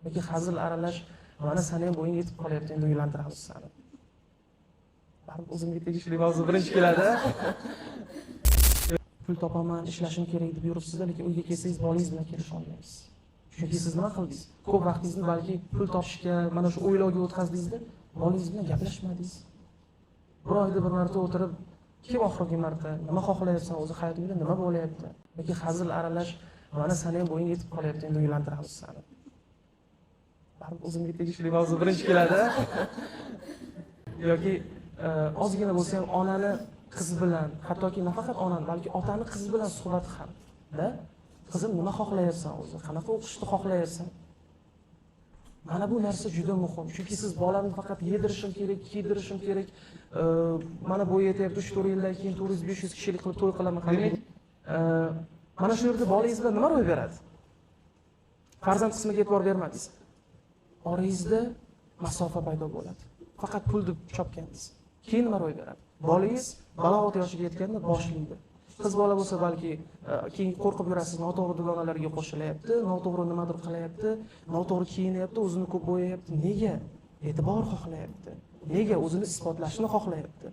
yoki hazil aralash, mana seni ham bo'ying yetib qolyapti, endi uylantiramiz seni. Baribir o'zimga tegishli mavzu birinchi keladi. Pul topaman, ishlashim kerak deb yuribsiz, lekin uyga kelsangiz bolangiz bilan kelisha olmaysiz. Chunki siz nima qildingiz? Ko'p vaqtingizni balki pul topishga, mana shu o'ylovga o'tkazdiz-da, bolangiz bilan gaplashmadingiz. Bir oyda bir marta o'tirib, kim oxirgi marta nima xohlayapsan, o'zi hayotingda nima bo'layapti? Yoki hazil aralash, mana seni ham bo'ying yetib qolyapti, endi uylantiramiz seni. Baribir o'zimga tegishli mavzu birinchi keladi. Yoki ozgina bo'lsa ham onani qiz bilan, hattoki nafaqat onani, balki otani qiz bilan suhbat ham-da. Qizim nima xohlayapsan o'zi? Qanaqa o'qishni xohlayapsan? Mana bu narsa juda muhim. Chunki siz bolani faqat yedirishim kerak, kiydirishim kerak. Mana bu yetyapti, 3-4 yildan keyin 400-500 kishilik qilib to'y qilaman. Mana shu yerda bolangiz bilan nima ro'y beradi? Farzand qismiga e'tibor bermadingiz. Orangizda masofa paydo bo'ladi. Faqat pul deb chopgandingiz. Keyin nima ro'y beradi? Bolangiz balog'at yoshiga yetganda boshlaydi. Qiz bola bo'lsa balki keyin qo'rqib yurasiz, noto'g'ri dugonalarga qo'shilyapti, noto'g'ri nimadir qilyapti, noto'g'ri kiyinyapti, o'zini ko'p bo'yayapti. Nega? E'tibor xohlayapti. Nega? O'zini isbotlashni xohlayapti.